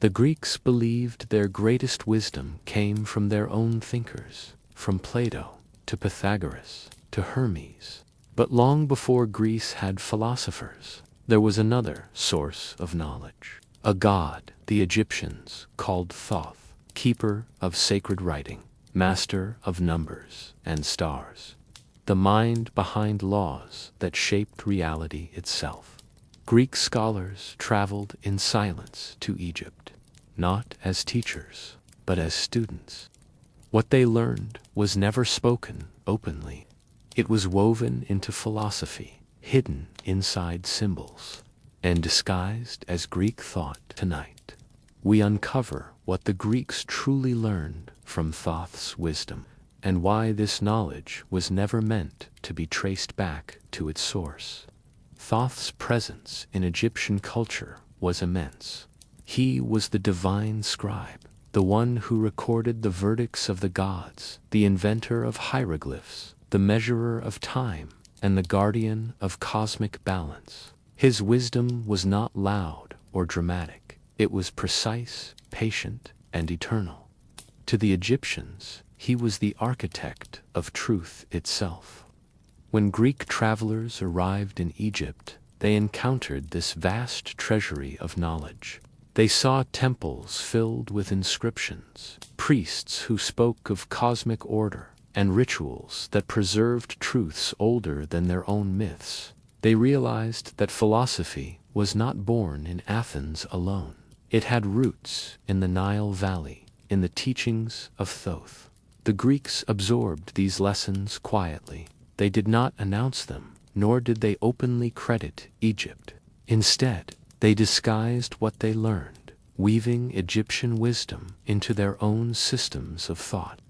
The Greeks believed their greatest wisdom came from their own thinkers, from Plato to Pythagoras to Hermes. But long before Greece had philosophers, there was another source of knowledge. A god the Egyptians called Thoth, keeper of sacred writing, master of numbers and stars, the mind behind laws that shaped reality itself. Greek scholars traveled in silence to Egypt, not as teachers, but as students. What they learned was never spoken openly. It was woven into philosophy, hidden inside symbols, and disguised as Greek thought. Tonight, we uncover what the Greeks truly learned from Thoth's wisdom, and why this knowledge was never meant to be traced back to its source. Thoth's presence in Egyptian culture was immense. He was the divine scribe, the one who recorded the verdicts of the gods, the inventor of hieroglyphs, the measurer of time, and the guardian of cosmic balance. His wisdom was not loud or dramatic. It was precise, patient, and eternal. To the Egyptians, he was the architect of truth itself. When Greek travelers arrived in Egypt, they encountered this vast treasury of knowledge. They saw temples filled with inscriptions, priests who spoke of cosmic order, and rituals that preserved truths older than their own myths. They realized that philosophy was not born in Athens alone. It had roots in the Nile Valley, in the teachings of Thoth. The Greeks absorbed these lessons quietly. They did not announce them, nor did they openly credit Egypt. Instead, they disguised what they learned, weaving Egyptian wisdom into their own systems of thought.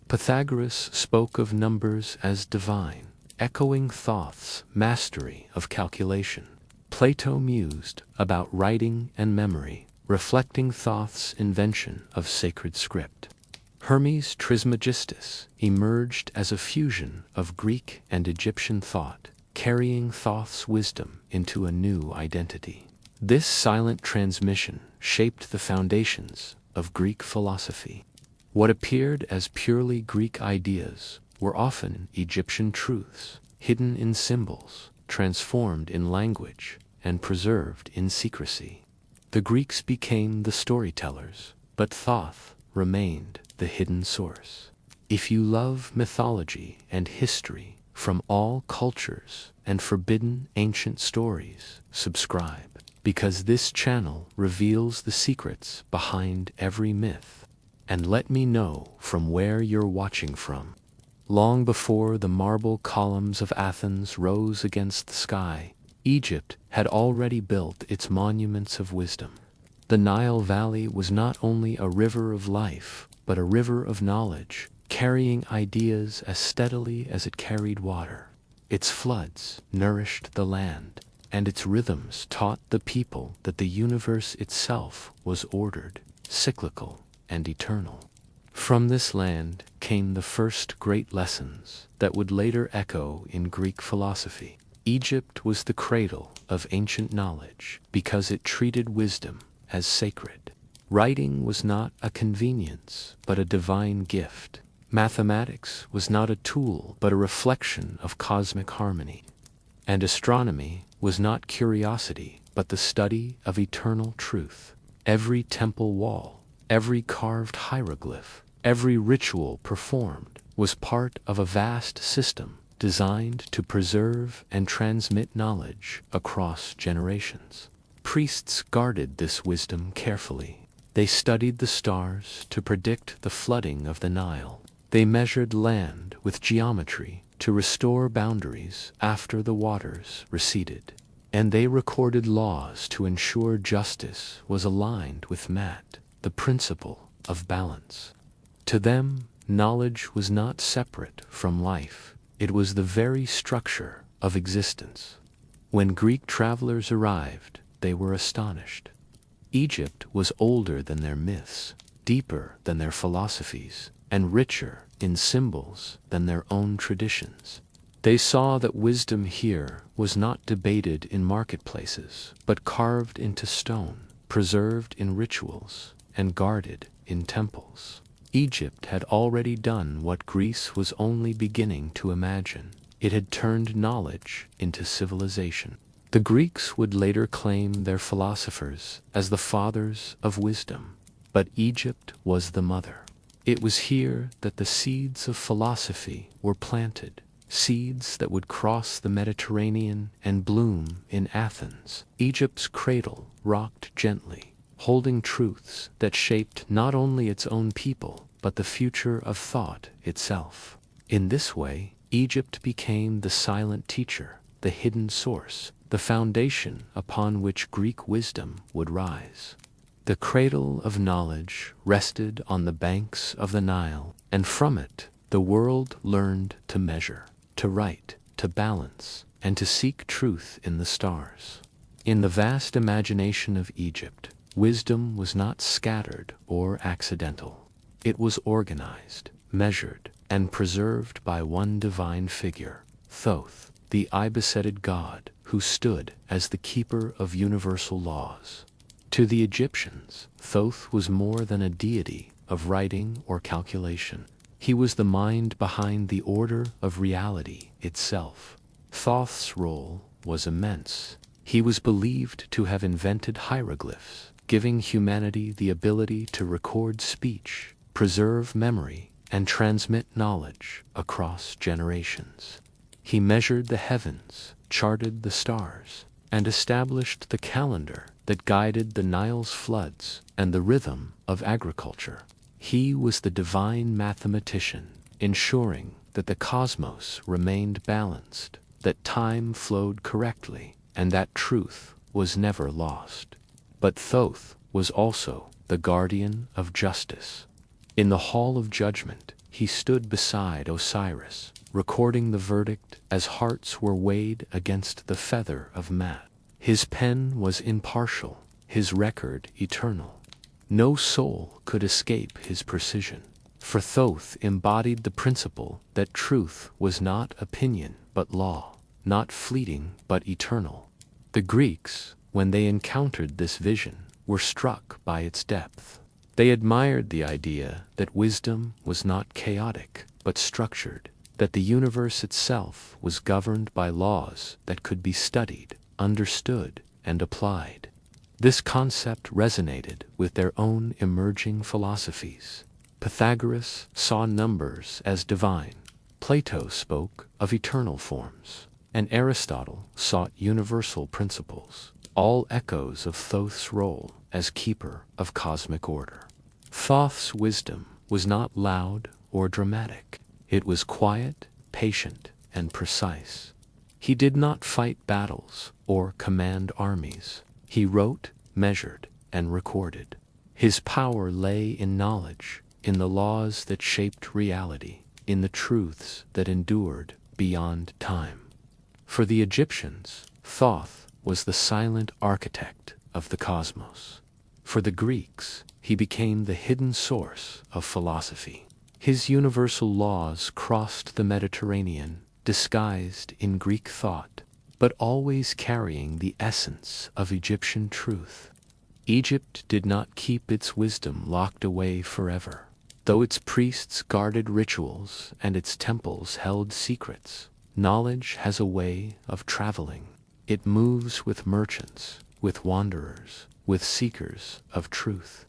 Pythagoras spoke of numbers as divine, echoing Thoth's mastery of calculation. Plato mused about writing and memory, reflecting Thoth's invention of sacred script. Hermes Trismegistus emerged as a fusion of Greek and Egyptian thought, carrying Thoth's wisdom into a new identity. This silent transmission shaped the foundations of Greek philosophy. What appeared as purely Greek ideas were often Egyptian truths, hidden in symbols, transformed in language, and preserved in secrecy. The Greeks became the storytellers, but Thoth remained the hidden source. If you love mythology and history from all cultures and forbidden ancient stories, subscribe, because this channel reveals the secrets behind every myth. And let me know from where you're watching from. Long before the marble columns of Athens rose against the sky, Egypt had already built its monuments of wisdom. The Nile Valley was not only a river of life, but a river of knowledge, carrying ideas as steadily as it carried water. Its floods nourished the land, and its rhythms taught the people that the universe itself was ordered, cyclical, and eternal. From this land came the first great lessons that would later echo in Greek philosophy. Egypt was the cradle of ancient knowledge because it treated wisdom as sacred. Writing was not a convenience, but a divine gift. Mathematics was not a tool, but a reflection of cosmic harmony. And astronomy was not curiosity, but the study of eternal truth. Every temple wall, every carved hieroglyph, every ritual performed was part of a vast system designed to preserve and transmit knowledge across generations. Priests guarded this wisdom carefully. They studied the stars to predict the flooding of the Nile. They measured land with geometry to restore boundaries after the waters receded. And they recorded laws to ensure justice was aligned with math, the principle of balance. To them, knowledge was not separate from life. It was the very structure of existence. When Greek travelers arrived, they were astonished. Egypt was older than their myths, deeper than their philosophies, and richer in symbols than their own traditions. They saw that wisdom here was not debated in marketplaces, but carved into stone, preserved in rituals, and guarded in temples. Egypt had already done what Greece was only beginning to imagine. It had turned knowledge into civilization. The Greeks would later claim their philosophers as the fathers of wisdom, but Egypt was the mother. It was here that the seeds of philosophy were planted, seeds that would cross the Mediterranean and bloom in Athens. Egypt's cradle rocked gently, holding truths that shaped not only its own people, but the future of thought itself. In this way, Egypt became the silent teacher, the hidden source, the foundation upon which Greek wisdom would rise. The cradle of knowledge rested on the banks of the Nile, and from it the world learned to measure, to write, to balance, and to seek truth in the stars. In the vast imagination of Egypt, wisdom was not scattered or accidental. It was organized, measured, and preserved by one divine figure, Thoth, the ibis-headed god who stood as the keeper of universal laws. To the Egyptians, Thoth was more than a deity of writing or calculation. He was the mind behind the order of reality itself. Thoth's role was immense. He was believed to have invented hieroglyphs, giving humanity the ability to record speech, preserve memory, and transmit knowledge across generations. He measured the heavens, charted the stars, and established the calendar that guided the Nile's floods and the rhythm of agriculture. He was the divine mathematician, ensuring that the cosmos remained balanced, that time flowed correctly, and that truth was never lost. But Thoth was also the guardian of justice. In the Hall of Judgment, he stood beside Osiris, recording the verdict as hearts were weighed against the feather of Mat. His pen was impartial, his record eternal. No soul could escape his precision, for Thoth embodied the principle that truth was not opinion but law, not fleeting but eternal. The Greeks, when they encountered this vision, were struck by its depth. They admired the idea that wisdom was not chaotic but structured, that the universe itself was governed by laws that could be studied, understood, and applied. This concept resonated with their own emerging philosophies. Pythagoras saw numbers as divine. Plato spoke of eternal forms, and Aristotle sought universal principles, all echoes of Thoth's role as keeper of cosmic order. Thoth's wisdom was not loud or dramatic. It was quiet, patient, and precise. He did not fight battles or command armies. He wrote, measured, and recorded. His power lay in knowledge, in the laws that shaped reality, in the truths that endured beyond time. For the Egyptians, Thoth was the silent architect of the cosmos. For the Greeks, he became the hidden source of philosophy. His universal laws crossed the Mediterranean, disguised in Greek thought, but always carrying the essence of Egyptian truth. Egypt did not keep its wisdom locked away forever. Though its priests guarded rituals and its temples held secrets, knowledge has a way of traveling. It moves with merchants, with wanderers, with seekers of truth.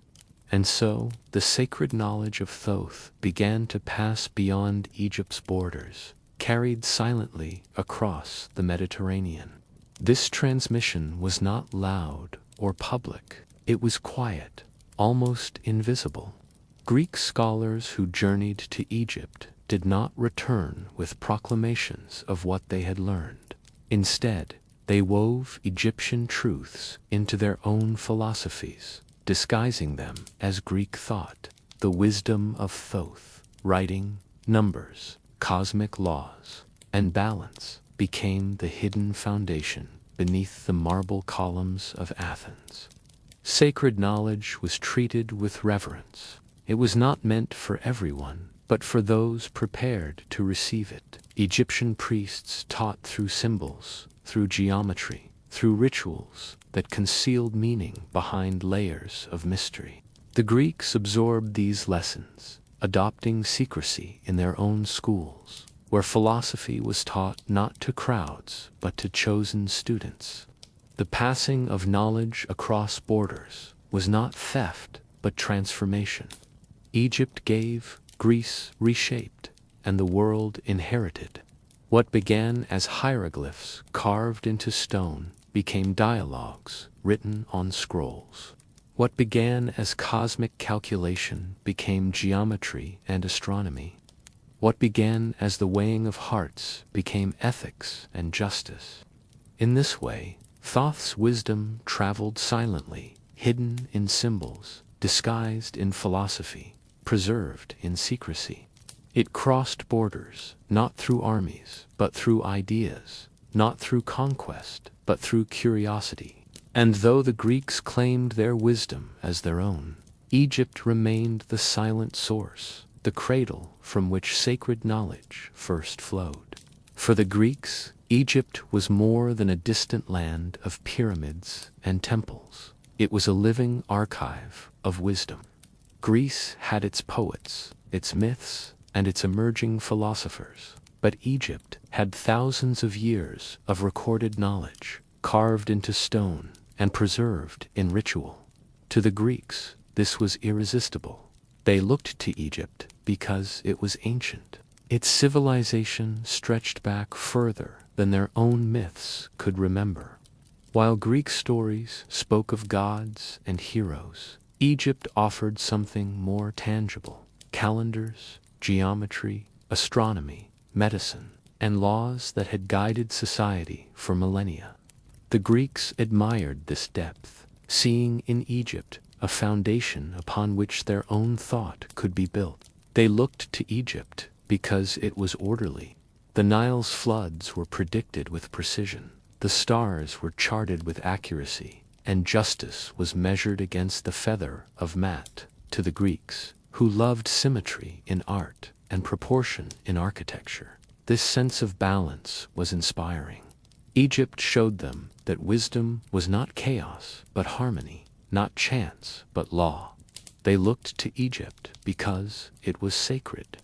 And so, the sacred knowledge of Thoth began to pass beyond Egypt's borders, carried silently across the Mediterranean. This transmission was not loud or public. It was quiet, almost invisible. Greek scholars who journeyed to Egypt did not return with proclamations of what they had learned. Instead, they wove Egyptian truths into their own philosophies, disguising them as Greek thought. The wisdom of Thoth, writing, numbers, cosmic laws, and balance became the hidden foundation beneath the marble columns of Athens. Sacred knowledge was treated with reverence. It was not meant for everyone, but for those prepared to receive it. Egyptian priests taught through symbols, through geometry, through rituals, that concealed meaning behind layers of mystery. The Greeks absorbed these lessons, adopting secrecy in their own schools, where philosophy was taught not to crowds but to chosen students. The passing of knowledge across borders was not theft but transformation. Egypt gave, Greece reshaped, and the world inherited. What began as hieroglyphs carved into stone became dialogues written on scrolls. What began as cosmic calculation became geometry and astronomy. What began as the weighing of hearts became ethics and justice. In this way, Thoth's wisdom traveled silently, hidden in symbols, disguised in philosophy, preserved in secrecy. It crossed borders, not through armies, but through ideas, not through conquest, but through curiosity. And though the Greeks claimed their wisdom as their own, Egypt remained the silent source, the cradle from which sacred knowledge first flowed. For the Greeks, Egypt was more than a distant land of pyramids and temples. It was a living archive of wisdom. Greece had its poets, its myths, and its emerging philosophers, but Egypt had thousands of years of recorded knowledge, carved into stone and preserved in ritual. To the Greeks, this was irresistible. They looked to Egypt because it was ancient. Its civilization stretched back further than their own myths could remember. While Greek stories spoke of gods and heroes, Egypt offered something more tangible: calendars, geometry, astronomy, medicine, and laws that had guided society for millennia. The Greeks admired this depth, seeing in Egypt a foundation upon which their own thought could be built. They looked to Egypt because it was orderly. The Nile's floods were predicted with precision, the stars were charted with accuracy, and justice was measured against the feather of Mat. To the Greeks, who loved symmetry in art and proportion in architecture, this sense of balance was inspiring. Egypt showed them that wisdom was not chaos but harmony, not chance but law. They looked to Egypt because it was sacred.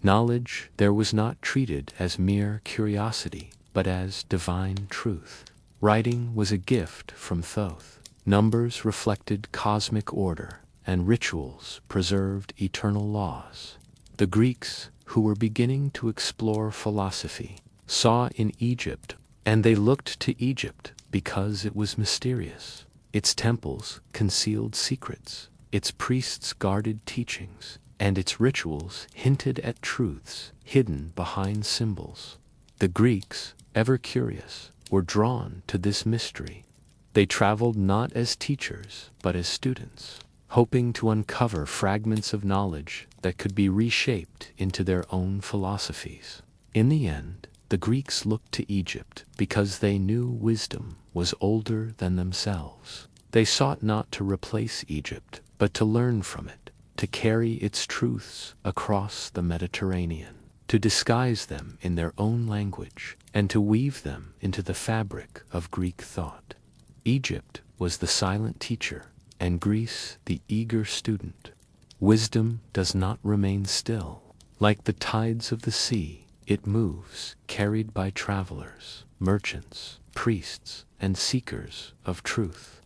Knowledge there was not treated as mere curiosity but as divine truth. Writing was a gift from Thoth. Numbers reflected cosmic order, and rituals preserved eternal laws. The Greeks, who were beginning to explore philosophy, saw in Egypt, and they looked to Egypt because it was mysterious. Its temples concealed secrets, its priests guarded teachings, and its rituals hinted at truths hidden behind symbols. The Greeks, ever curious, were drawn to this mystery. They traveled not as teachers but as students, hoping to uncover fragments of knowledge that could be reshaped into their own philosophies. In the end, the Greeks looked to Egypt because they knew wisdom was older than themselves. They sought not to replace Egypt, but to learn from it, to carry its truths across the Mediterranean, to disguise them in their own language, and to weave them into the fabric of Greek thought. Egypt was the silent teacher, and Greece the eager student. Wisdom does not remain still. Like the tides of the sea, it moves, carried by travelers, merchants, priests, and seekers of truth.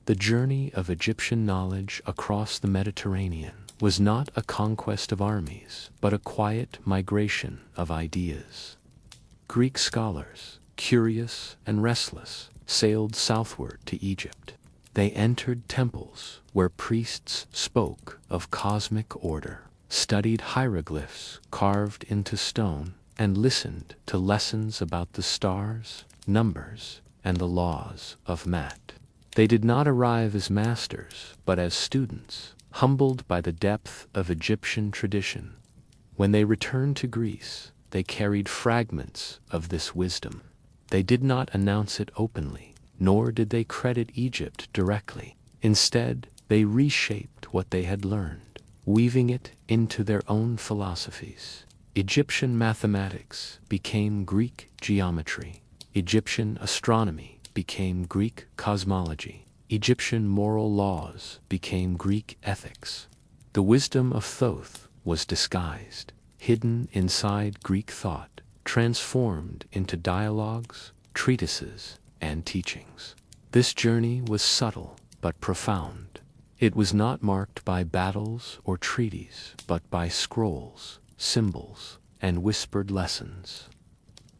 The journey of Egyptian knowledge across the Mediterranean was not a conquest of armies, but a quiet migration of ideas. Greek scholars, curious and restless, sailed southward to Egypt. They entered temples where priests spoke of cosmic order, studied hieroglyphs carved into stone, and listened to lessons about the stars, numbers, and the laws of Mat. They did not arrive as masters, but as students, humbled by the depth of Egyptian tradition. When they returned to Greece, they carried fragments of this wisdom. They did not announce it openly, nor did they credit Egypt directly. Instead, they reshaped what they had learned, weaving it into their own philosophies. Egyptian mathematics became Greek geometry. Egyptian astronomy became Greek cosmology. Egyptian moral laws became Greek ethics. The wisdom of Thoth was disguised, hidden inside Greek thought, transformed into dialogues, treatises, and teachings. This journey was subtle but profound. It was not marked by battles or treaties, but by scrolls, symbols, and whispered lessons.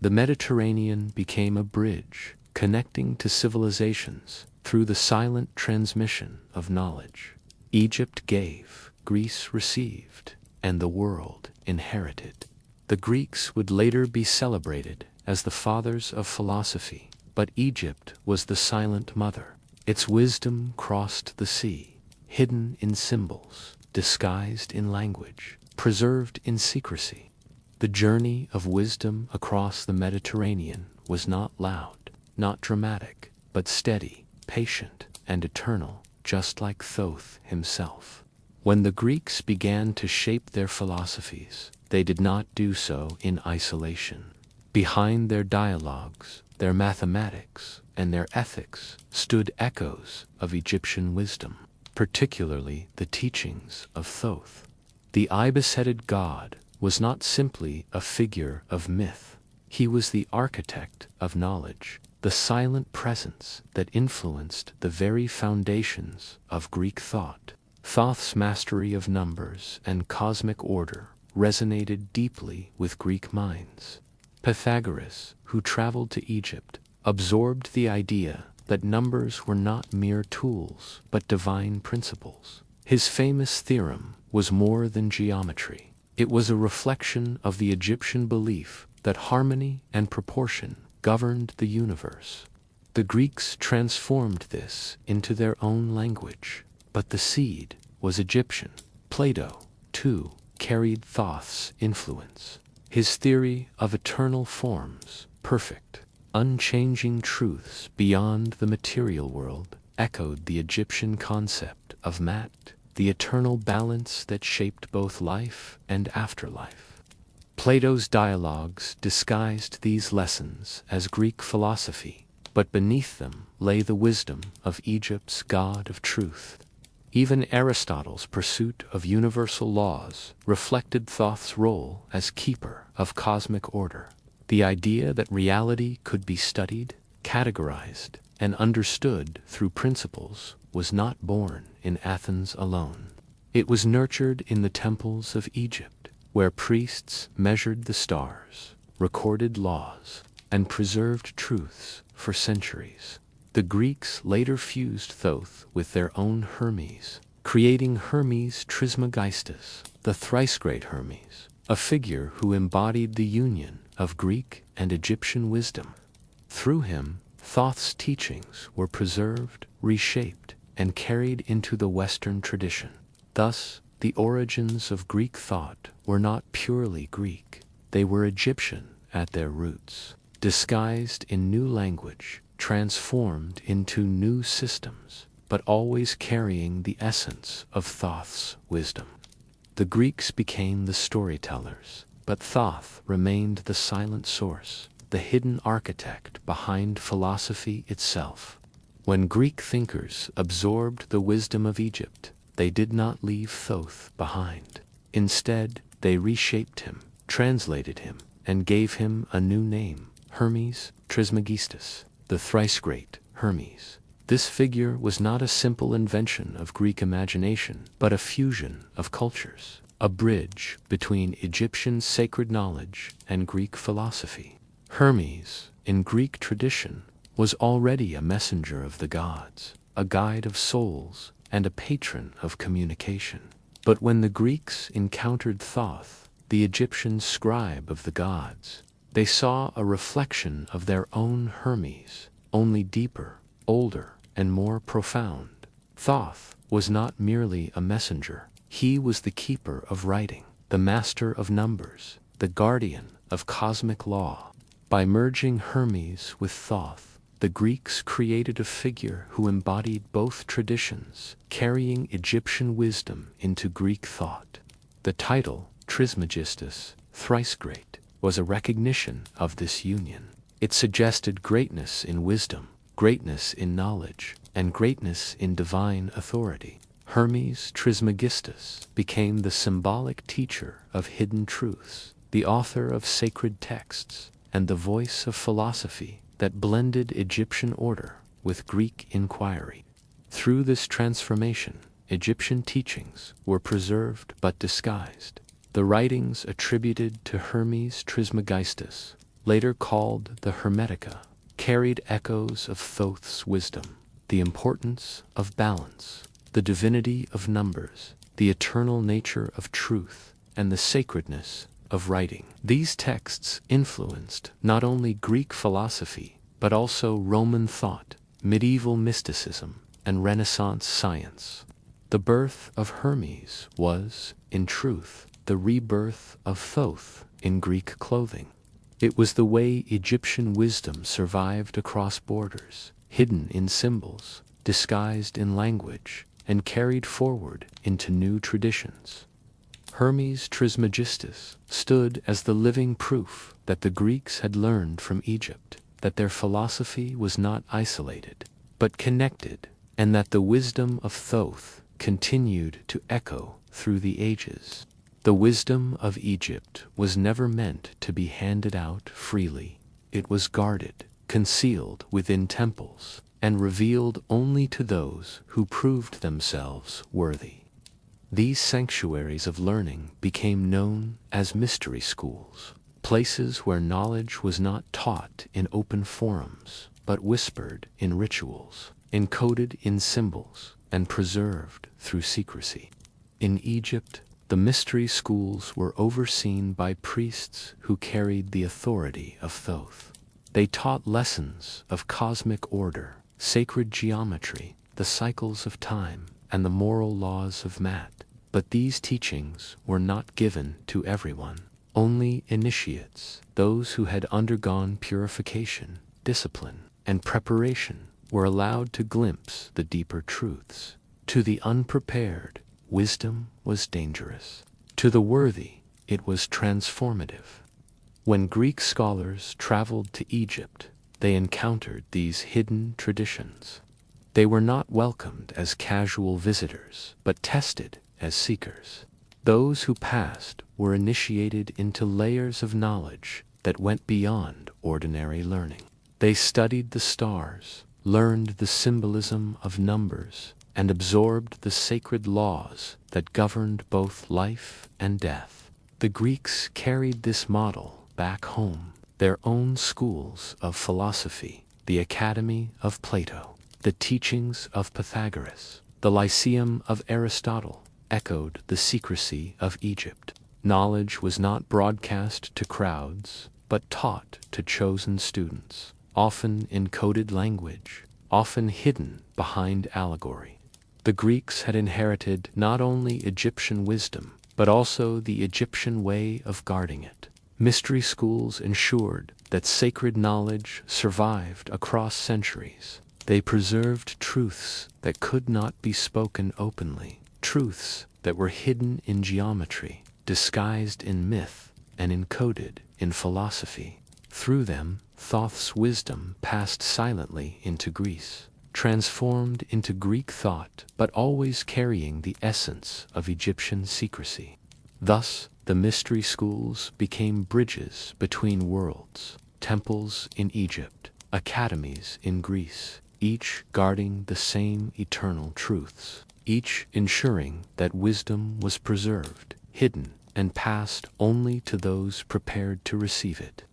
The Mediterranean became a bridge connecting to civilizations through the silent transmission of knowledge. Egypt gave, Greece received, and the world inherited. The Greeks would later be celebrated as the fathers of philosophy, but Egypt was the silent mother. Its wisdom crossed the sea, hidden in symbols, disguised in language, preserved in secrecy. The journey of wisdom across the Mediterranean was not loud, not dramatic, but steady, patient, and eternal, just like Thoth himself. When the Greeks began to shape their philosophies, they did not do so in isolation. Behind their dialogues, their mathematics, and their ethics stood echoes of Egyptian wisdom, particularly the teachings of Thoth. The ibis-headed god was not simply a figure of myth. He was the architect of knowledge, the silent presence that influenced the very foundations of Greek thought. Thoth's mastery of numbers and cosmic order resonated deeply with Greek minds. Pythagoras, who traveled to Egypt, absorbed the idea that numbers were not mere tools but divine principles. His famous theorem was more than geometry. It was a reflection of the Egyptian belief that harmony and proportion governed the universe. The Greeks transformed this into their own language, but the seed was Egyptian. Plato, too, carried Thoth's influence. His theory of eternal forms, perfect, unchanging truths beyond the material world, echoed the Egyptian concept of Mat, the eternal balance that shaped both life and afterlife. Plato's dialogues disguised these lessons as Greek philosophy, but beneath them lay the wisdom of Egypt's god of truth. Even Aristotle's pursuit of universal laws reflected Thoth's role as keeper of cosmic order. The idea that reality could be studied, categorized, and understood through principles was not born in Athens alone. It was nurtured in the temples of Egypt, where priests measured the stars, recorded laws, and preserved truths for centuries. The Greeks later fused Thoth with their own Hermes, creating Hermes Trismegistus, the thrice great Hermes, a figure who embodied the union of Greek and Egyptian wisdom. Through him, Thoth's teachings were preserved, reshaped, and carried into the Western tradition. Thus, the origins of Greek thought were not purely Greek. They were Egyptian at their roots, disguised in new language, transformed into new systems, but always carrying the essence of Thoth's wisdom. The Greeks became the storytellers, but Thoth remained the silent source, the hidden architect behind philosophy itself. When Greek thinkers absorbed the wisdom of Egypt, they did not leave Thoth behind. Instead, they reshaped him, translated him, and gave him a new name, Hermes Trismegistus, the thrice great Hermes. This figure was not a simple invention of Greek imagination, but a fusion of cultures, a bridge between Egyptian sacred knowledge and Greek philosophy. Hermes, in Greek tradition, was already a messenger of the gods, a guide of souls, and a patron of communication. But when the Greeks encountered Thoth, the Egyptian scribe of the gods, they saw a reflection of their own Hermes, only deeper, older, and more profound. Thoth was not merely a messenger. He was the keeper of writing, the master of numbers, the guardian of cosmic law. By merging Hermes with Thoth, the Greeks created a figure who embodied both traditions, carrying Egyptian wisdom into Greek thought. The title, Trismegistus, thrice great, was a recognition of this union. It suggested greatness in wisdom, greatness in knowledge, and greatness in divine authority. Hermes Trismegistus became the symbolic teacher of hidden truths, the author of sacred texts, and the voice of philosophy that blended Egyptian order with Greek inquiry. Through this transformation, Egyptian teachings were preserved but disguised. The writings attributed to Hermes Trismegistus, later called the Hermetica, carried echoes of Thoth's wisdom, the importance of balance, the divinity of numbers, the eternal nature of truth, and the sacredness of writing. These texts influenced not only Greek philosophy, but also Roman thought, medieval mysticism, and Renaissance science. The birth of Hermes was, in truth, the rebirth of Thoth in Greek clothing. It was the way Egyptian wisdom survived across borders, hidden in symbols, disguised in language, and carried forward into new traditions. Hermes Trismegistus stood as the living proof that the Greeks had learned from Egypt, that their philosophy was not isolated, but connected, and that the wisdom of Thoth continued to echo through the ages. The wisdom of Egypt was never meant to be handed out freely. It was guarded, concealed within temples, and revealed only to those who proved themselves worthy. These sanctuaries of learning became known as mystery schools, places where knowledge was not taught in open forums, but whispered in rituals, encoded in symbols, and preserved through secrecy. In Egypt, the mystery schools were overseen by priests who carried the authority of Thoth. They taught lessons of cosmic order, sacred geometry, the cycles of time, and the moral laws of math. But these teachings were not given to everyone. Only initiates, those who had undergone purification, discipline, and preparation, were allowed to glimpse the deeper truths. To the unprepared, wisdom was dangerous. To the worthy, it was transformative. When Greek scholars traveled to Egypt, they encountered these hidden traditions. They were not welcomed as casual visitors, but tested as seekers. Those who passed were initiated into layers of knowledge that went beyond ordinary learning. They studied the stars, learned the symbolism of numbers, and absorbed the sacred laws that governed both life and death. The Greeks carried this model back home, their own schools of philosophy, the Academy of Plato, the teachings of Pythagoras, the Lyceum of Aristotle, echoed the secrecy of Egypt. Knowledge was not broadcast to crowds, but taught to chosen students, often in coded language, often hidden behind allegory. The Greeks had inherited not only Egyptian wisdom, but also the Egyptian way of guarding it. Mystery schools ensured that sacred knowledge survived across centuries. They preserved truths that could not be spoken openly, truths that were hidden in geometry, disguised in myth, and encoded in philosophy. Through them, Thoth's wisdom passed silently into Greece, transformed into Greek thought, but always carrying the essence of Egyptian secrecy. Thus, the mystery schools became bridges between worlds, temples in Egypt, academies in Greece, each guarding the same eternal truths, each ensuring that wisdom was preserved, hidden, and passed only to those prepared to receive it.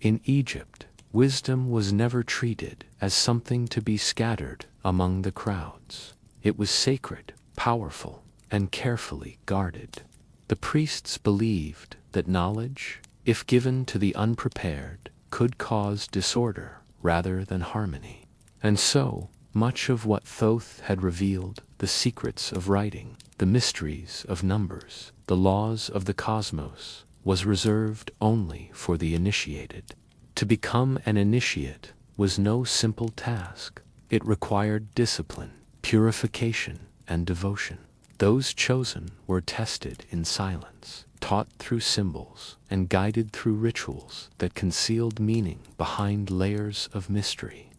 In Egypt, wisdom was never treated as something to be scattered among the crowds. It was sacred, powerful, and carefully guarded. The priests believed that knowledge, if given to the unprepared, could cause disorder rather than harmony. And so, much of what Thoth had revealed, the secrets of writing, the mysteries of numbers, the laws of the cosmos, was reserved only for the initiated. To become an initiate was no simple task. It required discipline, purification, and devotion. Those chosen were tested in silence, taught through symbols, and guided through rituals that concealed meaning behind layers of mystery.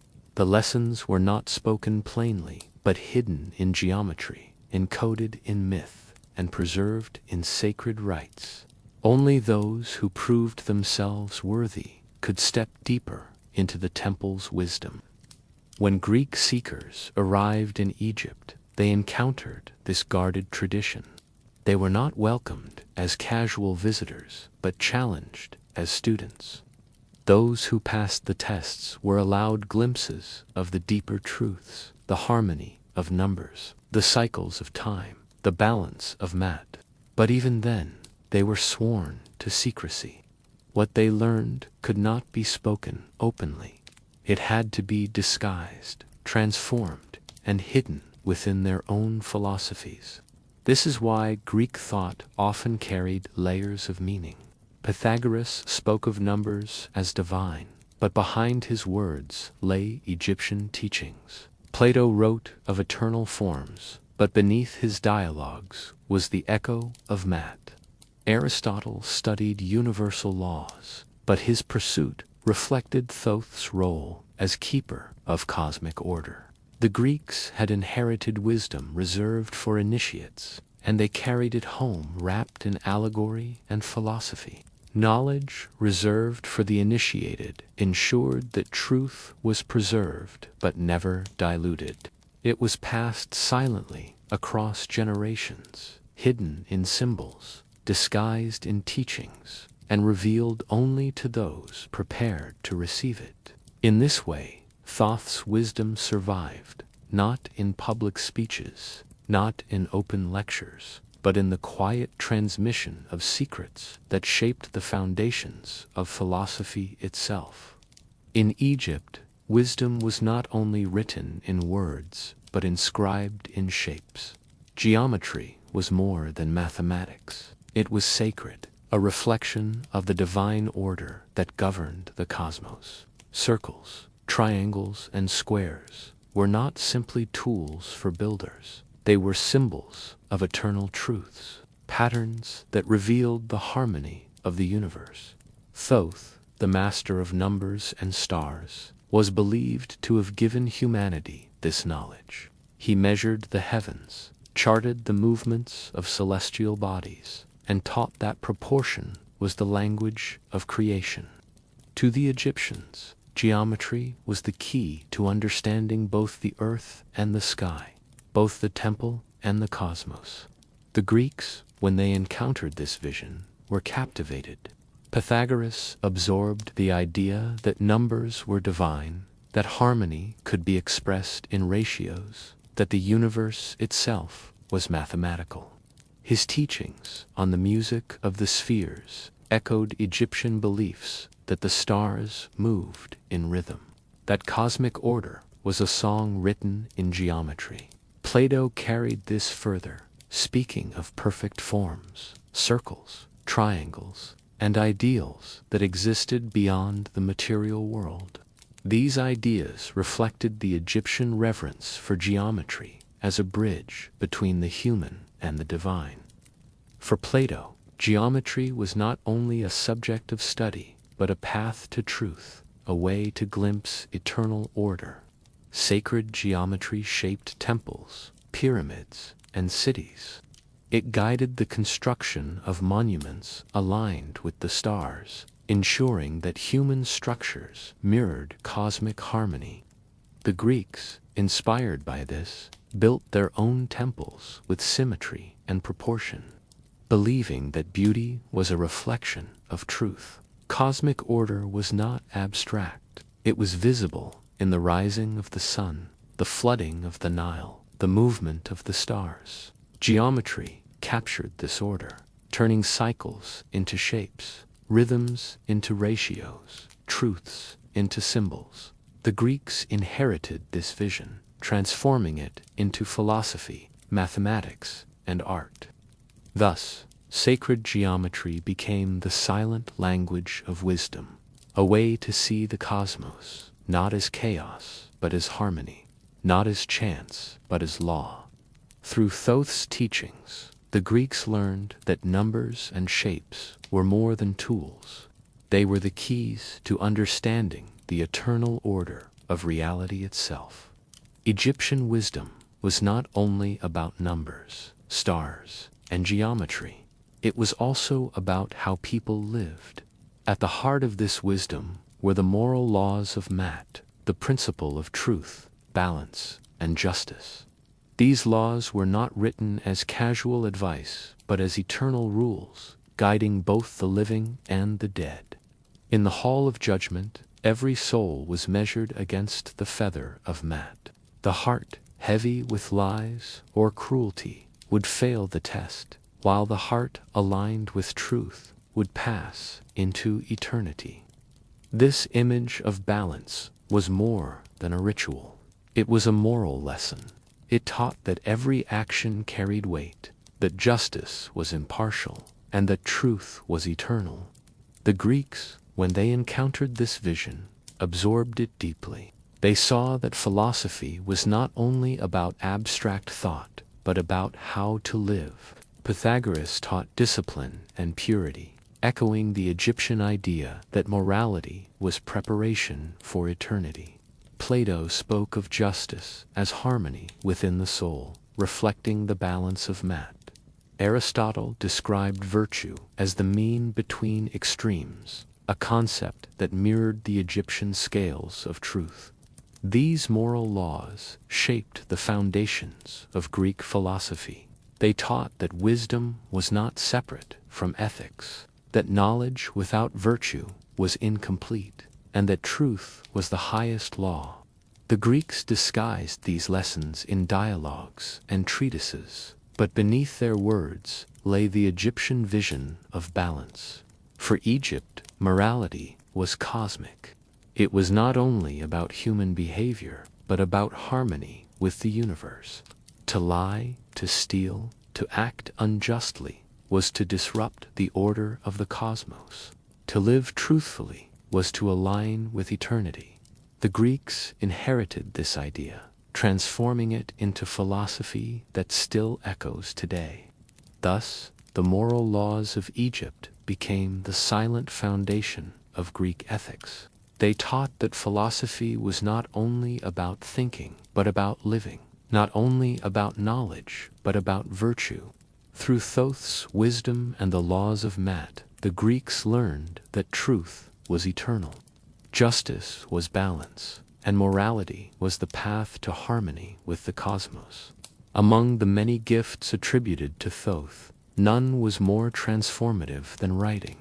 The lessons were not spoken plainly, but hidden in geometry, encoded in myth, and preserved in sacred rites. Only those who proved themselves worthy could step deeper into the temple's wisdom. When Greek seekers arrived in Egypt, they encountered this guarded tradition. They were not welcomed as casual visitors, but challenged as students. Those who passed the tests were allowed glimpses of the deeper truths, the harmony of numbers, the cycles of time, the balance of math. But even then, they were sworn to secrecy. What they learned could not be spoken openly. It had to be disguised, transformed, and hidden within their own philosophies. This is why Greek thought often carried layers of meaning. Pythagoras spoke of numbers as divine, but behind his words lay Egyptian teachings. Plato wrote of eternal forms, but beneath his dialogues was the echo of math. Aristotle studied universal laws, but his pursuit reflected Thoth's role as keeper of cosmic order. The Greeks had inherited wisdom reserved for initiates, and they carried it home wrapped in allegory and philosophy. Knowledge reserved for the initiated ensured that truth was preserved but never diluted. It was passed silently across generations, hidden in symbols, disguised in teachings, and revealed only to those prepared to receive it. In this way, Thoth's wisdom survived, not in public speeches, not in open lectures, but in the quiet transmission of secrets that shaped the foundations of philosophy itself. In Egypt, wisdom was not only written in words, but inscribed in shapes. Geometry was more than mathematics. It was sacred, a reflection of the divine order that governed the cosmos. Circles, triangles, and squares were not simply tools for builders. They were symbols of eternal truths, patterns that revealed the harmony of the universe. Thoth, the master of numbers and stars, was believed to have given humanity this knowledge. He measured the heavens, charted the movements of celestial bodies, and taught that proportion was the language of creation. To the Egyptians, geometry was the key to understanding both the earth and the sky, both the temple and the cosmos. The Greeks, when they encountered this vision, were captivated. Pythagoras absorbed the idea that numbers were divine, that harmony could be expressed in ratios, that the universe itself was mathematical. His teachings on the music of the spheres echoed Egyptian beliefs that the stars moved in rhythm, that cosmic order was a song written in geometry. Plato carried this further, speaking of perfect forms, circles, triangles, and ideals that existed beyond the material world. These ideas reflected the Egyptian reverence for geometry as a bridge between the human and the divine. For Plato, geometry was not only a subject of study, but a path to truth, a way to glimpse eternal order. Sacred geometry shaped temples, pyramids, and cities. It guided the construction of monuments aligned with the stars, ensuring that human structures mirrored cosmic harmony. The Greeks, inspired by this, built their own temples with symmetry and proportion, believing that beauty was a reflection of truth. Cosmic order was not abstract. It was visible in the rising of the sun, the flooding of the Nile, the movement of the stars. Geometry captured this order, turning cycles into shapes, rhythms into ratios, truths into symbols. The Greeks inherited this vision, transforming it into philosophy, mathematics, and art. Thus, sacred geometry became the silent language of wisdom, a way to see the cosmos not as chaos, but as harmony, not as chance, but as law. Through Thoth's teachings, the Greeks learned that numbers and shapes were more than tools. They were the keys to understanding the eternal order of reality itself. Egyptian wisdom was not only about numbers, stars, and geometry. It was also about how people lived. At the heart of this wisdom were the moral laws of Mat, the principle of truth, balance, and justice. These laws were not written as casual advice, but as eternal rules, guiding both the living and the dead. In the hall of judgment, every soul was measured against the feather of Mat. The heart, heavy with lies or cruelty, would fail the test, while the heart aligned with truth would pass into eternity. This image of balance was more than a ritual. It was a moral lesson. It taught that every action carried weight, that justice was impartial, and that truth was eternal. The Greeks, when they encountered this vision, absorbed it deeply. They saw that philosophy was not only about abstract thought, but about how to live. Pythagoras taught discipline and purity, echoing the Egyptian idea that morality was preparation for eternity. Plato spoke of justice as harmony within the soul, reflecting the balance of Mat. Aristotle described virtue as the mean between extremes, a concept that mirrored the Egyptian scales of truth. These moral laws shaped the foundations of Greek philosophy. They taught that wisdom was not separate from ethics, that knowledge without virtue was incomplete, and that truth was the highest law. The Greeks disguised these lessons in dialogues and treatises, but beneath their words lay the Egyptian vision of balance. For Egypt, morality was cosmic. It was not only about human behavior, but about harmony with the universe. To lie, to steal, to act unjustly was to disrupt the order of the cosmos. To live truthfully was to align with eternity. The Greeks inherited this idea, transforming it into philosophy that still echoes today. Thus, the moral laws of Egypt became the silent foundation of Greek ethics. They taught that philosophy was not only about thinking, but about living, not only about knowledge, but about virtue. Through Thoth's wisdom and the laws of Mat, the Greeks learned that truth was eternal. Justice was balance, and morality was the path to harmony with the cosmos. Among the many gifts attributed to Thoth, none was more transformative than writing.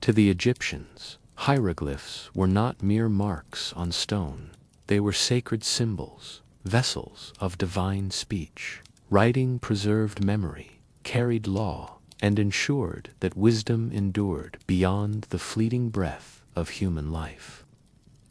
To the Egyptians, hieroglyphs were not mere marks on stone. They were sacred symbols, vessels of divine speech. Writing preserved memory, carried law, and ensured that wisdom endured beyond the fleeting breath of human life.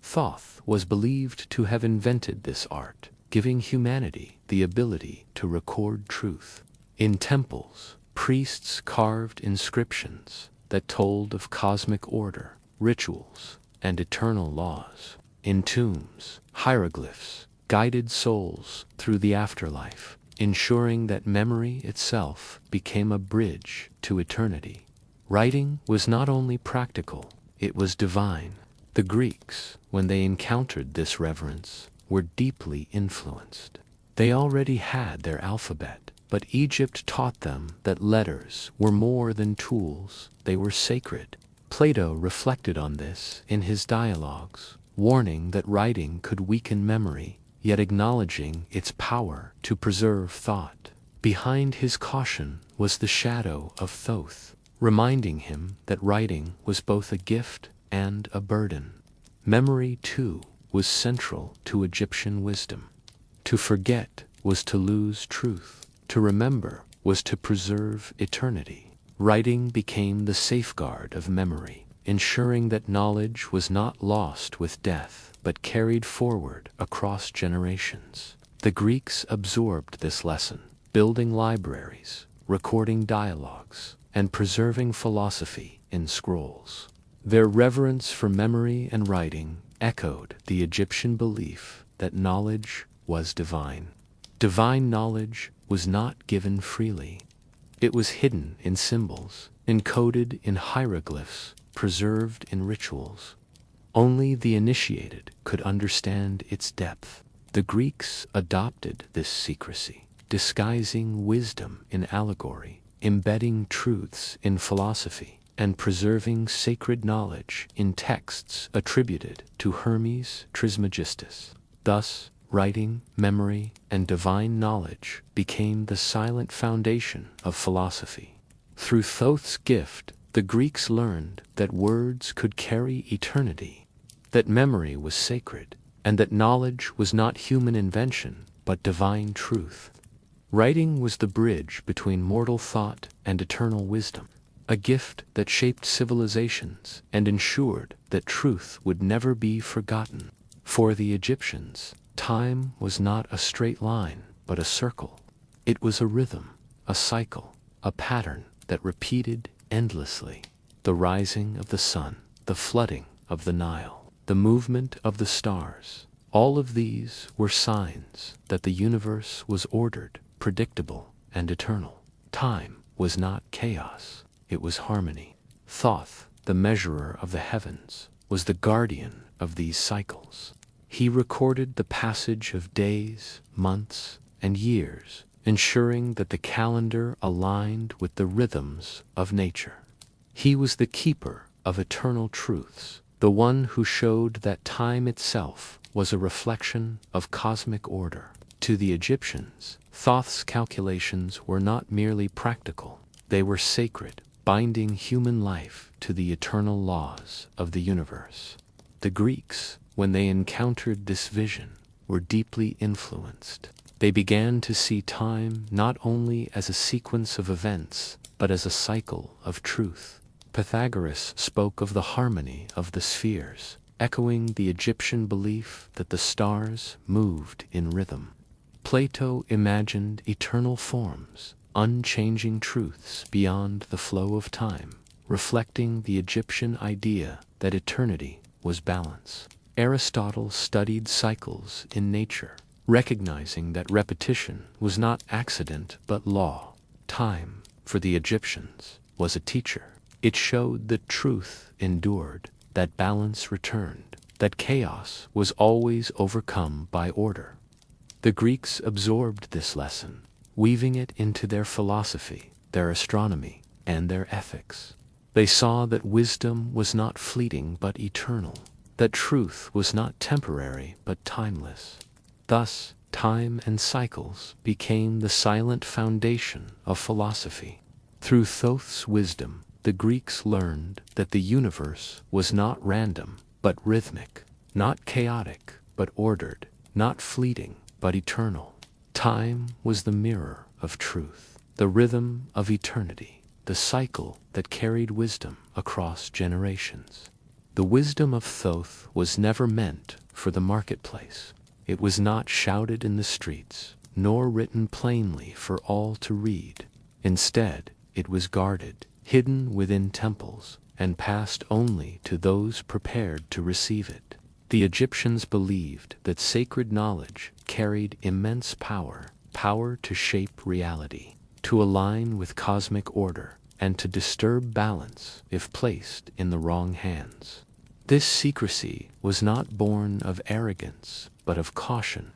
Thoth was believed to have invented this art, giving humanity the ability to record truth. In temples, priests carved inscriptions that told of cosmic order, rituals, and eternal laws. In tombs, hieroglyphs guided souls through the afterlife, ensuring that memory itself became a bridge to eternity. Writing was not only practical, it was divine. The Greeks, when they encountered this reverence, were deeply influenced. They already had their alphabet, but Egypt taught them that letters were more than tools, they were sacred. Plato reflected on this in his dialogues, warning that writing could weaken memory, yet acknowledging its power to preserve thought. Behind his caution was the shadow of Thoth, reminding him that writing was both a gift and a burden. Memory, too, was central to Egyptian wisdom. To forget was to lose truth. To remember was to preserve eternity. Writing became the safeguard of memory, ensuring that knowledge was not lost with death, but carried forward across generations. The Greeks absorbed this lesson, building libraries, recording dialogues, and preserving philosophy in scrolls. Their reverence for memory and writing echoed the Egyptian belief that knowledge was divine. Divine knowledge was not given freely. It was hidden in symbols, encoded in hieroglyphs, preserved in rituals. Only the initiated could understand its depth. The Greeks adopted this secrecy, disguising wisdom in allegory, embedding truths in philosophy, and preserving sacred knowledge in texts attributed to Hermes Trismegistus. Thus, writing, memory, and divine knowledge became the silent foundation of philosophy. Through Thoth's gift, the Greeks learned that words could carry eternity, that memory was sacred, and that knowledge was not human invention but divine truth. Writing was the bridge between mortal thought and eternal wisdom, a gift that shaped civilizations and ensured that truth would never be forgotten. For the Egyptians, time was not a straight line but a circle. It was a rhythm, a cycle, a pattern that repeated endlessly. The rising of the sun, the flooding of the Nile, the movement of the stars, all of these were signs that the universe was ordered, predictable, and eternal. Time was not chaos, it was harmony. Thoth, the measurer of the heavens, was the guardian of these cycles. He recorded the passage of days, months, and years, ensuring that the calendar aligned with the rhythms of nature. He was the keeper of eternal truths, the one who showed that time itself was a reflection of cosmic order. To the Egyptians, Thoth's calculations were not merely practical, they were sacred, binding human life to the eternal laws of the universe. The Greeks, when they encountered this vision, were deeply influenced. They began to see time not only as a sequence of events, but as a cycle of truth. Pythagoras spoke of the harmony of the spheres, echoing the Egyptian belief that the stars moved in rhythm. Plato imagined eternal forms, unchanging truths beyond the flow of time, reflecting the Egyptian idea that eternity was balance. Aristotle studied cycles in nature, recognizing that repetition was not accident but law. Time, for the Egyptians, was a teacher. It showed that truth endured, that balance returned, that chaos was always overcome by order. The Greeks absorbed this lesson, weaving it into their philosophy, their astronomy, and their ethics. They saw that wisdom was not fleeting but eternal, that truth was not temporary but timeless. Thus, time and cycles became the silent foundation of philosophy. Through Thoth's wisdom, the Greeks learned that the universe was not random but rhythmic, not chaotic but ordered, not fleeting but eternal. Time was the mirror of truth, the rhythm of eternity, the cycle that carried wisdom across generations. The wisdom of Thoth was never meant for the marketplace. It was not shouted in the streets, nor written plainly for all to read. Instead, it was guarded, hidden within temples, and passed only to those prepared to receive it. The Egyptians believed that sacred knowledge carried immense power, power to shape reality, to align with cosmic order, and to disturb balance if placed in the wrong hands. This secrecy was not born of arrogance, but of caution.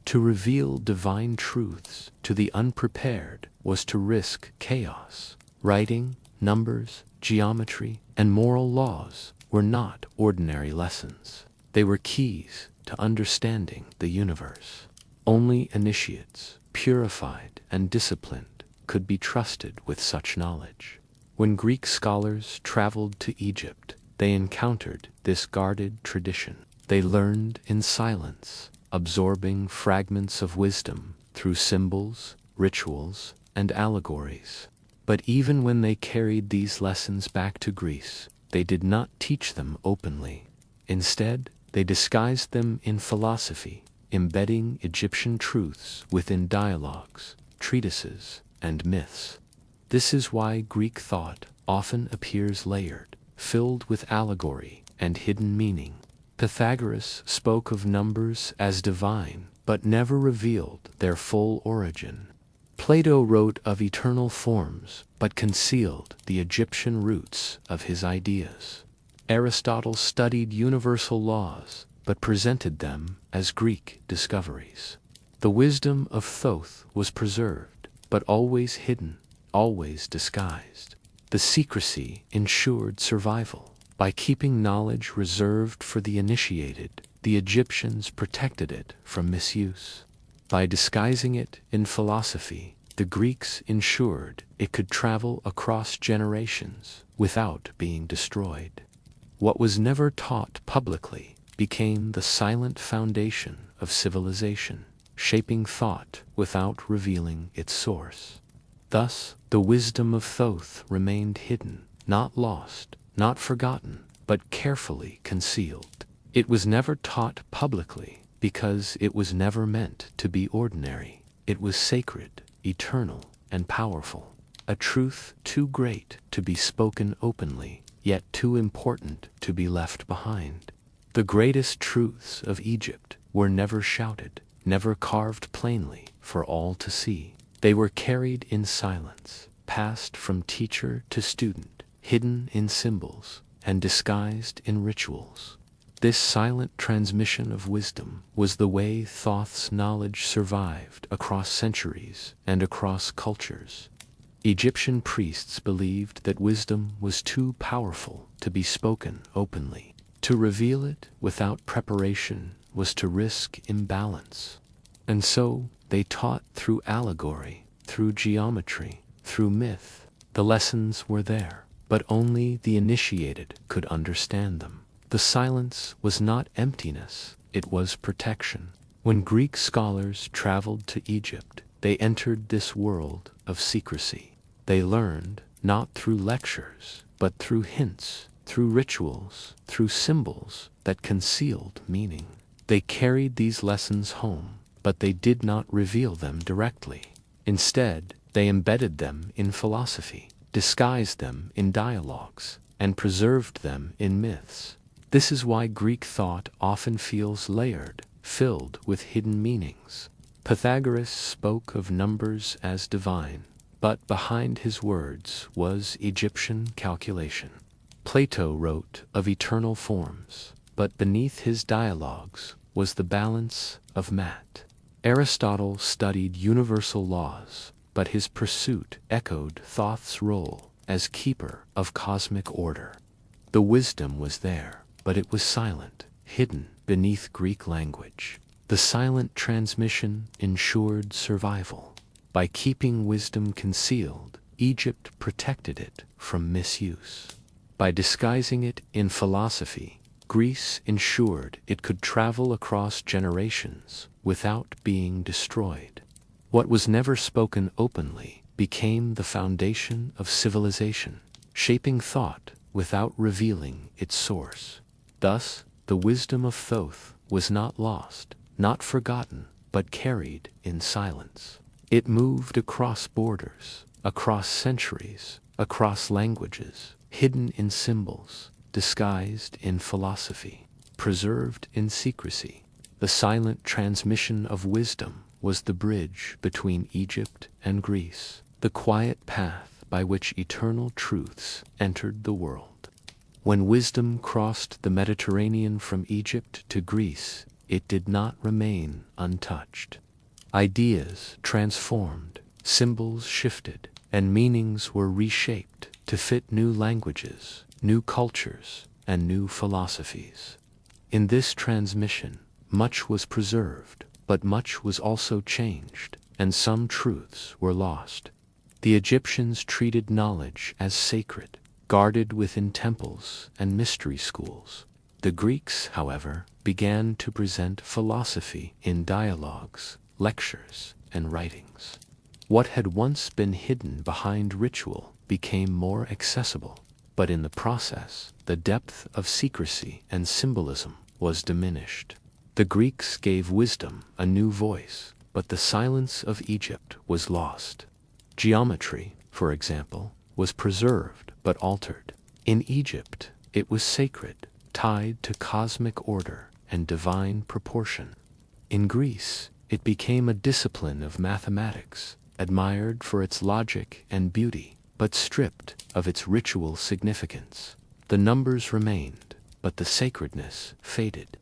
To reveal divine truths to the unprepared was to risk chaos. Writing, numbers, geometry, and moral laws were not ordinary lessons. They were keys to understanding the universe. Only initiates, purified and disciplined, could be trusted with such knowledge. When Greek scholars traveled to Egypt, they encountered this guarded tradition. They learned in silence, absorbing fragments of wisdom through symbols, rituals, and allegories. But even when they carried these lessons back to Greece, they did not teach them openly. Instead, they disguised them in philosophy, embedding Egyptian truths within dialogues, treatises, and myths. This is why Greek thought often appears layered, filled with allegory and hidden meaning. Pythagoras spoke of numbers as divine, but never revealed their full origin. Plato wrote of eternal forms, but concealed the Egyptian roots of his ideas. Aristotle studied universal laws, but presented them as Greek discoveries. The wisdom of Thoth was preserved, but always hidden, always disguised. The secrecy ensured survival. By keeping knowledge reserved for the initiated, the Egyptians protected it from misuse. By disguising it in philosophy, the Greeks ensured it could travel across generations without being destroyed. What was never taught publicly became the silent foundation of civilization, shaping thought without revealing its source. Thus, the wisdom of Thoth remained hidden, not lost, not forgotten, but carefully concealed. It was never taught publicly because it was never meant to be ordinary. It was sacred, eternal, and powerful, a truth too great to be spoken openly, yet too important to be left behind. The greatest truths of Egypt were never shouted, never carved plainly for all to see. They were carried in silence, passed from teacher to student, hidden in symbols, and disguised in rituals. This silent transmission of wisdom was the way Thoth's knowledge survived across centuries and across cultures. Egyptian priests believed that wisdom was too powerful to be spoken openly. To reveal it without preparation was to risk imbalance. And so they taught through allegory, through geometry, through myth. The lessons were there, but only the initiated could understand them. The silence was not emptiness, it was protection. When Greek scholars traveled to Egypt, they entered this world of secrecy. They learned, not through lectures, but through hints, through rituals, through symbols that concealed meaning. They carried these lessons home, but they did not reveal them directly. Instead, they embedded them in philosophy, disguised them in dialogues, and preserved them in myths. This is why Greek thought often feels layered, filled with hidden meanings. Pythagoras spoke of numbers as divine, but behind his words was Egyptian calculation. Plato wrote of eternal forms, but beneath his dialogues was the balance of math. Aristotle studied universal laws, but his pursuit echoed Thoth's role as keeper of cosmic order. The wisdom was there, but it was silent, hidden beneath Greek language. The silent transmission ensured survival. By keeping wisdom concealed, Egypt protected it from misuse. By disguising it in philosophy, Greece ensured it could travel across generations without being destroyed. What was never spoken openly became the foundation of civilization, shaping thought without revealing its source. Thus, the wisdom of Thoth was not lost, not forgotten, but carried in silence. It moved across borders, across centuries, across languages, hidden in symbols, disguised in philosophy, preserved in secrecy. The silent transmission of wisdom was the bridge between Egypt and Greece, the quiet path by which eternal truths entered the world. When wisdom crossed the Mediterranean from Egypt to Greece, it did not remain untouched. Ideas transformed, symbols shifted, and meanings were reshaped to fit new languages, new cultures, and new philosophies. In this transmission, much was preserved, but much was also changed, and some truths were lost. The Egyptians treated knowledge as sacred, guarded within temples and mystery schools. The Greeks, however, began to present philosophy in dialogues, lectures, and writings. What had once been hidden behind ritual became more accessible, but in the process, the depth of secrecy and symbolism was diminished. The Greeks gave wisdom a new voice, but the silence of Egypt was lost. Geometry, for example, was preserved but altered. In Egypt, it was sacred, tied to cosmic order and divine proportion. In Greece, it became a discipline of mathematics, admired for its logic and beauty, but stripped of its ritual significance. The numbers remained, but the sacredness faded.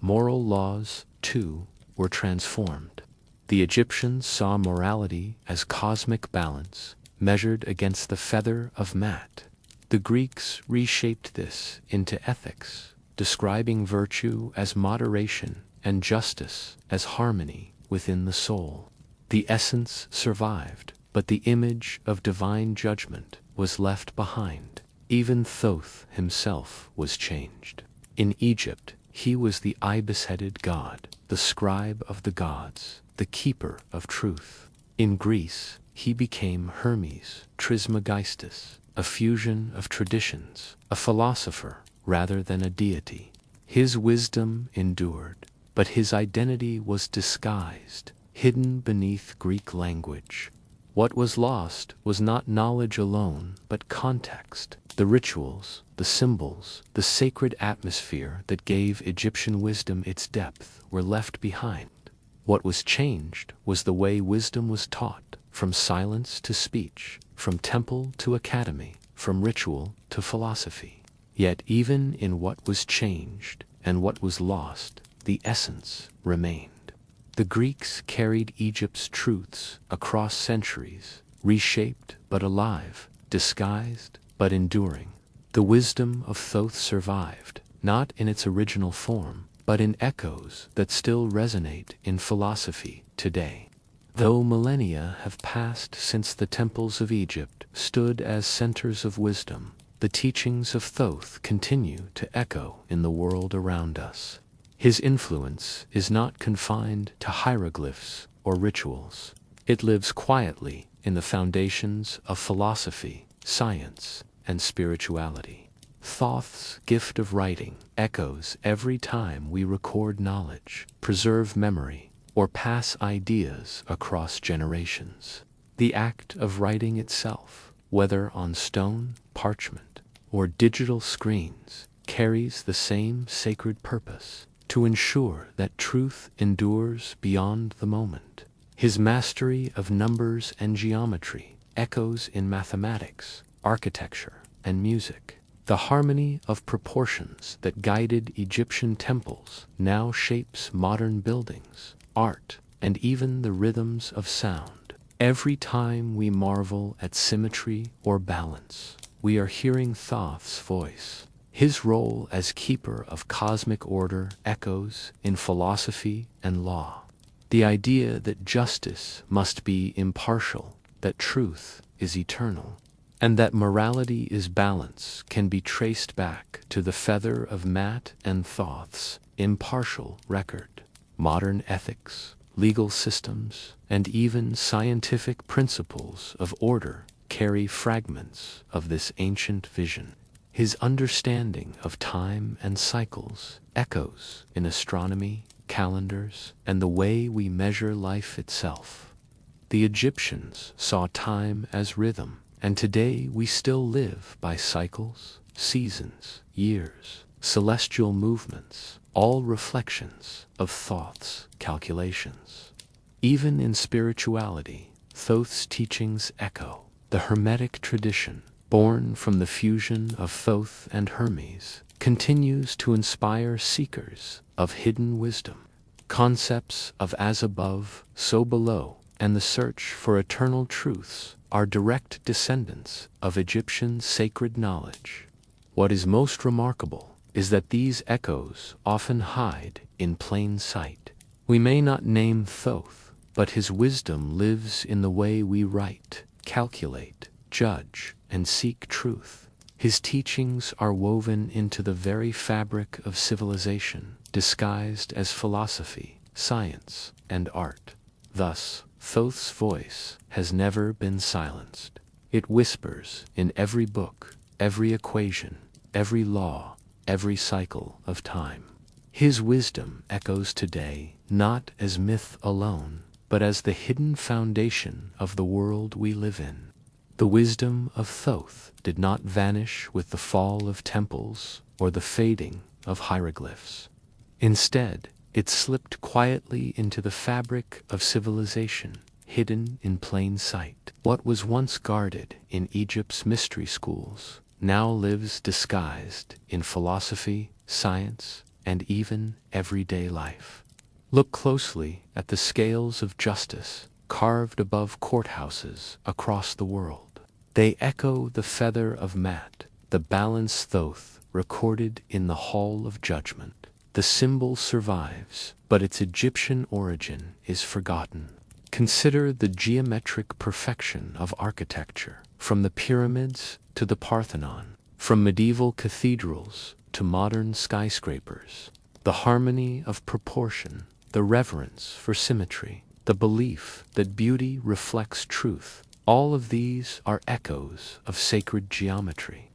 Moral laws, too, were transformed. The Egyptians saw morality as cosmic balance, measured against the feather of Mat. The Greeks reshaped this into ethics, describing virtue as moderation and justice as harmony within the soul. The essence survived, but the image of divine judgment was left behind. Even Thoth himself was changed. In Egypt, he was the ibis-headed god, the scribe of the gods, the keeper of truth. In Greece, he became Hermes Trismegistus, a fusion of traditions, a philosopher rather than a deity. His wisdom endured, but his identity was disguised, hidden beneath Greek language. What was lost was not knowledge alone, but context, the rituals, the symbols, the sacred atmosphere that gave Egyptian wisdom its depth were left behind. What was changed was the way wisdom was taught, from silence to speech, from temple to academy, from ritual to philosophy. Yet even in what was changed and what was lost, the essence remained. The Greeks carried Egypt's truths across centuries, reshaped but alive, disguised but enduring. The wisdom of Thoth survived, not in its original form, but in echoes that still resonate in philosophy today. Though millennia have passed since the temples of Egypt stood as centers of wisdom, the teachings of Thoth continue to echo in the world around us. His influence is not confined to hieroglyphs or rituals. It lives quietly in the foundations of philosophy, science, and spirituality. Thoth's gift of writing echoes every time we record knowledge, preserve memory, or pass ideas across generations. The act of writing itself, whether on stone, parchment, or digital screens, carries the same sacred purpose: to ensure that truth endures beyond the moment. His mastery of numbers and geometry echoes in mathematics, architecture, and music. The harmony of proportions that guided Egyptian temples now shapes modern buildings, art, and even the rhythms of sound. Every time we marvel at symmetry or balance, we are hearing Thoth's voice. His role as keeper of cosmic order echoes in philosophy and law. The idea that justice must be impartial, that truth is eternal, and that morality is balance can be traced back to the feather of Mat and Thoth's impartial record. Modern ethics, legal systems, and even scientific principles of order carry fragments of this ancient vision. His understanding of time and cycles echoes in astronomy, calendars, and the way we measure life itself. The Egyptians saw time as rhythm, and today we still live by cycles, seasons, years, celestial movements, all reflections of Thoth's calculations. Even in spirituality, Thoth's teachings echo. The Hermetic tradition, born from the fusion of Thoth and Hermes, continues to inspire seekers of hidden wisdom. Concepts of as above, so below, and the search for eternal truths are direct descendants of Egyptian sacred knowledge. What is most remarkable is that these echoes often hide in plain sight. We may not name Thoth, but his wisdom lives in the way we write, calculate, judge, and seek truth. His teachings are woven into the very fabric of civilization, disguised as philosophy, science, and art. Thus, Thoth's voice has never been silenced. It whispers in every book, every equation, every law, every cycle of time. His wisdom echoes today not as myth alone, but as the hidden foundation of the world we live in. The wisdom of Thoth did not vanish with the fall of temples or the fading of hieroglyphs. Instead, it slipped quietly into the fabric of civilization, hidden in plain sight. What was once guarded in Egypt's mystery schools now lives disguised in philosophy, science, and even everyday life. Look closely at the scales of justice carved above courthouses across the world. They echo the feather of Mat, the balance Thoth recorded in the Hall of Judgment. The symbol survives, but its Egyptian origin is forgotten. Consider the geometric perfection of architecture, from the pyramids to the Parthenon, from medieval cathedrals to modern skyscrapers. The harmony of proportion, the reverence for symmetry, the belief that beauty reflects truth, all of these are echoes of sacred geometry.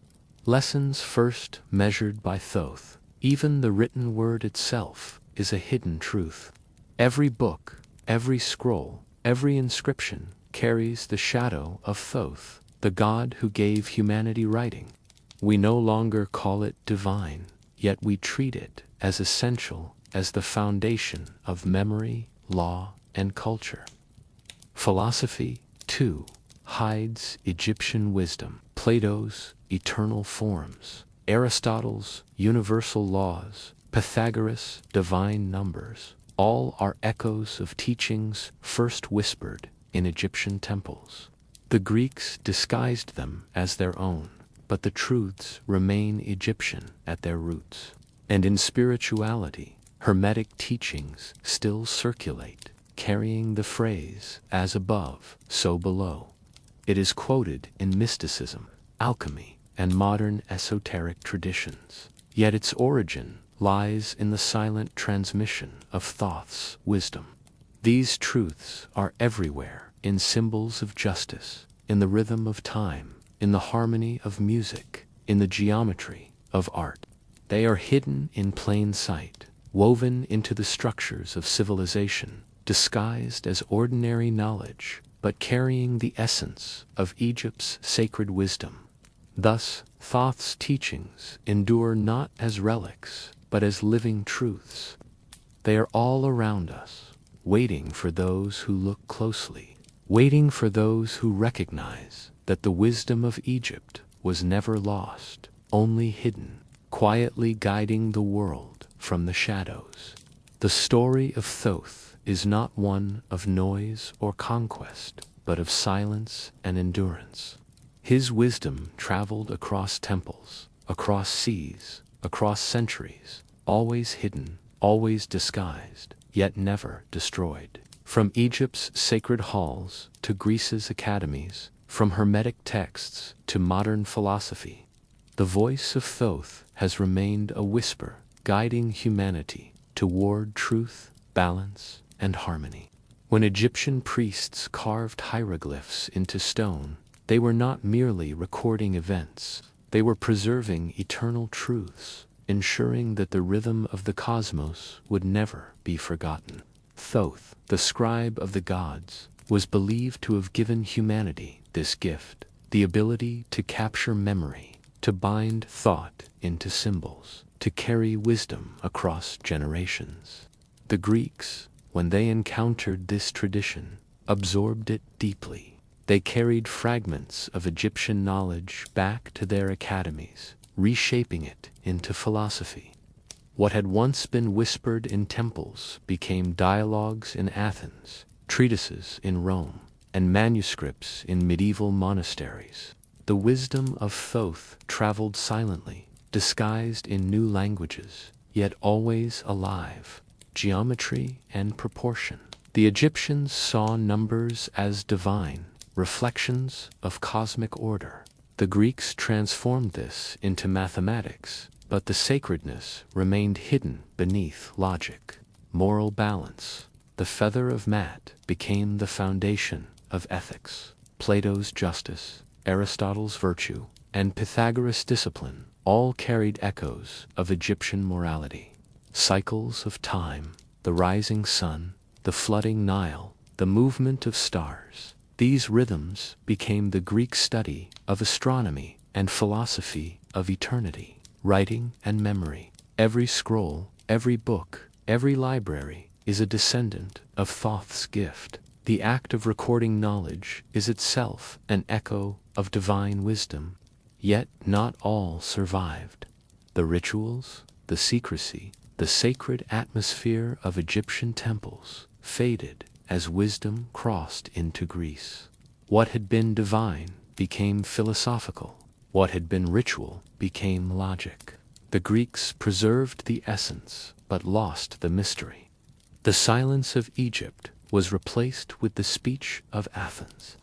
Lessons first measured by Thoth. Even the written word itself is a hidden truth. Every book, every scroll, every inscription carries the shadow of Thoth, the god who gave humanity writing. We no longer call it divine, yet we treat it as essential as the foundation of memory, law, and culture. Philosophy, too, hides Egyptian wisdom. Plato's eternal forms, Aristotle's universal laws, Pythagoras' divine numbers, all are echoes of teachings first whispered in Egyptian temples. The Greeks disguised them as their own, but the truths remain Egyptian at their roots. And in spirituality, Hermetic teachings still circulate, carrying the phrase, as above, so below. It is quoted in mysticism, alchemy, and modern esoteric traditions. Yet its origin lies in the silent transmission of Thoth's wisdom. These truths are everywhere, in symbols of justice, in the rhythm of time, in the harmony of music, in the geometry of art. They are hidden in plain sight, woven into the structures of civilization, disguised as ordinary knowledge, but carrying the essence of Egypt's sacred wisdom. Thus, Thoth's teachings endure not as relics, but as living truths. They are all around us, waiting for those who look closely, waiting for those who recognize that the wisdom of Egypt was never lost, only hidden, quietly guiding the world from the shadows. The story of Thoth is not one of noise or conquest, but of silence and endurance. His wisdom traveled across temples, across seas, across centuries, always hidden, always disguised, yet never destroyed. From Egypt's sacred halls to Greece's academies, from Hermetic texts to modern philosophy, the voice of Thoth has remained a whisper, guiding humanity toward truth, balance, and harmony. When Egyptian priests carved hieroglyphs into stone, they were not merely recording events, they were preserving eternal truths, ensuring that the rhythm of the cosmos would never be forgotten. Thoth, the scribe of the gods, was believed to have given humanity this gift, the ability to capture memory, to bind thought into symbols, to carry wisdom across generations. The Greeks, when they encountered this tradition, absorbed it deeply. They carried fragments of Egyptian knowledge back to their academies, reshaping it into philosophy. What had once been whispered in temples became dialogues in Athens, treatises in Rome, and manuscripts in medieval monasteries. The wisdom of Thoth traveled silently, disguised in new languages, yet always alive. Geometry and proportion. The Egyptians saw numbers as divine, reflections of cosmic order. The Greeks transformed this into mathematics, but the sacredness remained hidden beneath logic. Moral balance. The feather of Mat became the foundation of ethics. Plato's justice, Aristotle's virtue, and Pythagoras' discipline all carried echoes of Egyptian morality. Cycles of time, the rising sun, the flooding Nile, the movement of stars. These rhythms became the Greek study of astronomy and philosophy of eternity, writing and memory. Every scroll, every book, every library is a descendant of Thoth's gift. The act of recording knowledge is itself an echo of divine wisdom. Yet not all survived. The rituals, the secrecy, the sacred atmosphere of Egyptian temples faded as wisdom crossed into Greece. What had been divine became philosophical. What had been ritual became logic. The Greeks preserved the essence, but lost the mystery. The silence of Egypt was replaced with the speech of Athens.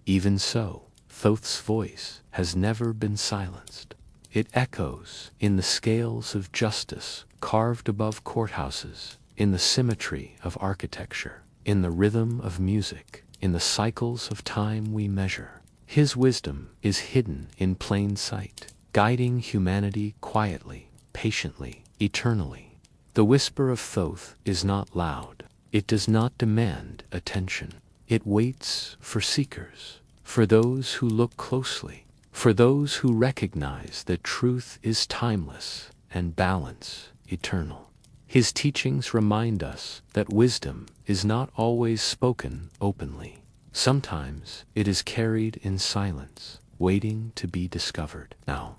Even so, Thoth's voice has never been silenced. It echoes in the scales of justice carved above courthouses, in the symmetry of architecture, in the rhythm of music, in the cycles of time we measure. His wisdom is hidden in plain sight, guiding humanity quietly, patiently, eternally. The whisper of Thoth is not loud. It does not demand attention. It waits for seekers, for those who look closely, for those who recognize that truth is timeless and balance eternal. His teachings remind us that wisdom is not always spoken openly. Sometimes it is carried in silence, waiting to be discovered. Now,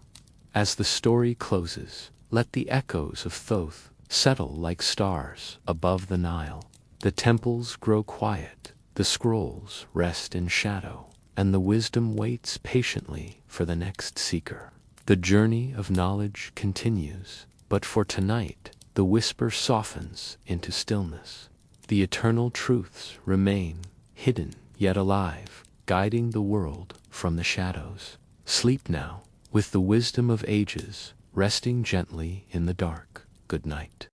as the story closes, let the echoes of Thoth settle like stars above the Nile. The temples grow quiet, the scrolls rest in shadow, and the wisdom waits patiently for the next seeker. The journey of knowledge continues, but for tonight, the whisper softens into stillness. The eternal truths remain, hidden yet alive, guiding the world from the shadows. Sleep now, with the wisdom of ages resting gently in the dark. Good night.